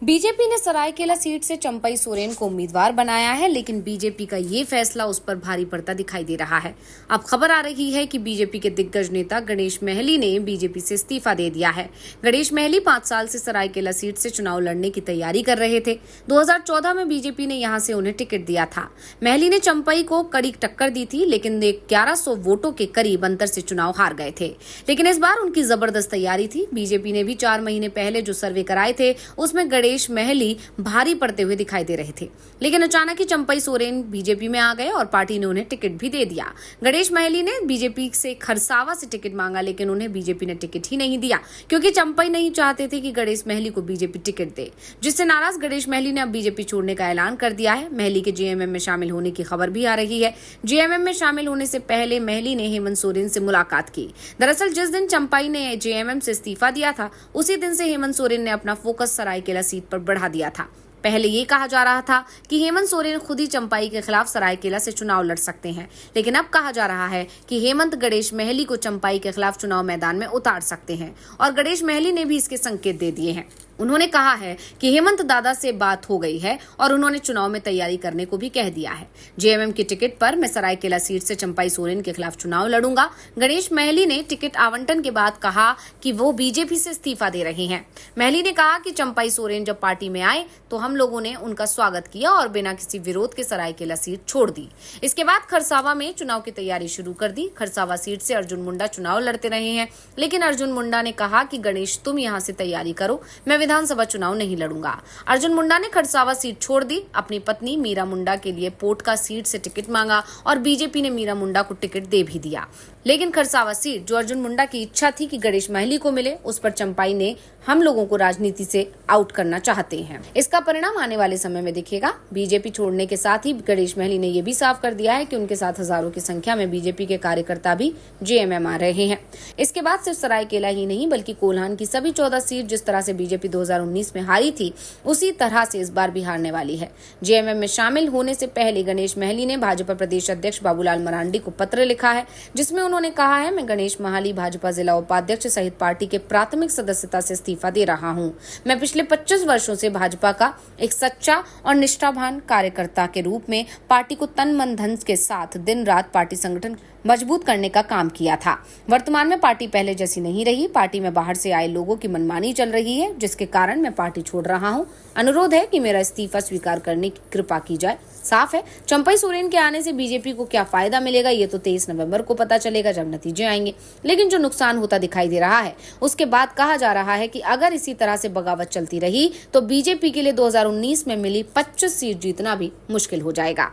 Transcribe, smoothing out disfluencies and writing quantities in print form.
BJP ने Seraikela seat से चंपई सोरेन को उम्मीदवार बनाया है, लेकिन बीजेपी का ये फैसला उस पर भारी पड़ता दिखाई दे रहा है। अब खबर आ रही है कि बीजेपी के दिग्गज नेता गणेश महली ने बीजेपी से इस्तीफा दे दिया है। गणेश महली 5 साल से सरायकेला सीट से चुनाव लड़ने की तैयारी कर रहे थे। 2014 में बीजेपी ने यहां से उन्हें टिकट दिया था। महली ने चंपई को कड़ी टक्कर दी थी, लेकिन 1100 वोटों के करीब अंतर से चुनाव हार गए थे। लेकिन इस बार उनकी जबरदस्त तैयारी थी। बीजेपी ने भी 4 महीने पहले जो सर्वे कराए थे उसमें गणेश महली भारी पड़ते हुए दिखाई दे रहे थे, लेकिन अचानक ही चंपई सोरेन बीजेपी में आ गए और पार्टी ने उन्हें टिकट भी दे दिया। गणेश महली ने बीजेपी से खरसावा से टिकट मांगा, लेकिन उन्हें बीजेपी ने टिकट ही नहीं दिया, क्योंकि चंपई नहीं चाहते थे कि गणेश महली को बीजेपी टिकट दे। जिससे नाराज गणेश महली ने अब बीजेपी छोड़ने का ऐलान कर दिया है। महली के जेएमएम में शामिल होने की खबर भी आ रही है। जेएमएम में शामिल होने से पहले महली ने हेमंत सोरेन से मुलाकात की। दरअसल जिस दिन चंपई ने जेएमएम से इस्तीफा दिया था, उसी दिन से हेमंत सोरेन ने अपना फोकस सरायकेला सीट पर बढ़ा दिया था। पहले ये कहा जा रहा था कि हेमंत सोरेन खुद ही चंपई के खिलाफ सरायकेला से चुनाव लड़ सकते हैं, लेकिन अब कहा जा रहा है कि हेमंत गणेश महली को चंपई के खिलाफ चुनाव मैदान में उतार सकते हैं, और गणेश महली ने भी इसके संकेत दे दिए हैं। उन्होंने कहा है कि हेमंत दादा से बात हो गई है और उन्होंने चुनाव में तैयारी करने को भी कह दिया है। जेएमएम की टिकट पर मैं सरायकेला सीट से चंपई सोरेन के खिलाफ चुनाव लड़ूंगा। गणेश महली ने टिकट आवंटन के बाद कहा कि वो बीजेपी से इस्तीफा दे रहे हैं। महली ने कहा कि चंपई सोरेन जब पार्टी में आए तो हम लोगों ने उनका स्वागत किया और बिना किसी विरोध के सरायकेला सीट छोड़ दी। इसके बाद खरसावा में चुनाव की तैयारी शुरू कर दी। खरसावा सीट से अर्जुन मुंडा चुनाव लड़ते रहे हैं, लेकिन अर्जुन मुंडा ने कहा कि गणेश तुम यहाँ से तैयारी करो, मैं विधानसभा चुनाव नहीं लड़ूंगा। अर्जुन मुंडा ने खरसावा सीट छोड़ दी। अपनी पत्नी मीरा मुंडा के लिए पोटका सीट से टिकट मांगा और बीजेपी ने मीरा मुंडा को टिकट दे भी दिया। लेकिन खरसावा सीट जो अर्जुन मुंडा की इच्छा थी कि गणेश महली को मिले, उस पर चंपई ने हम लोगों को राजनीति से आउट करना चाहते हैं। इसका परिणाम आने वाले समय में दिखेगा। बीजेपी छोड़ने के साथ ही गणेश महली ने यह भी साफ कर दिया है कि उनके साथ हजारों की संख्या में बीजेपी के कार्यकर्ता भी जेएमएम आ रहे हैं। इसके बाद सिर्फ सरायकेला ही नहीं बल्कि कोल्हान की सभी 14 सीट जिस तरह से बीजेपी 2019 में हारी थी, उसी तरह से इस बार भी हारने वाली है। जेएमएम में शामिल होने से पहले गणेश महली ने भाजपा प्रदेश अध्यक्ष बाबूलाल मरांडी को पत्र लिखा है, जिसमें उन्होंने कहा है, मैं गणेश महली भाजपा जिला उपाध्यक्ष सहित पार्टी के प्राथमिक सदस्यता से इस्तीफा दे रहा हूं। मैं पिछले 25 वर्षों से भाजपा का एक सच्चा और निष्ठावान कार्यकर्ता के रूप में पार्टी को तन मन धन के साथ दिन रात पार्टी संगठन मजबूत करने का काम किया था। वर्तमान में पार्टी पहले जैसी नहीं रही। पार्टी में बाहर से आए लोगों की मनमानी चल रही है, जिसके कारण मैं पार्टी छोड़ रहा हूं। अनुरोध है कि मेरा इस्तीफा स्वीकार करने की कृपा की जाए। साफ है, चंपई सोरेन के आने से बीजेपी को क्या फायदा मिलेगा ये तो 23 नवंबर को पता चलेगा जब नतीजे आएंगे। लेकिन जो नुकसान होता दिखाई दे रहा है, उसके बाद कहा जा रहा है कि अगर इसी तरह से बगावत चलती रही तो बीजेपी के लिए 2019 में मिली 25 सीट जीतना भी मुश्किल हो जाएगा।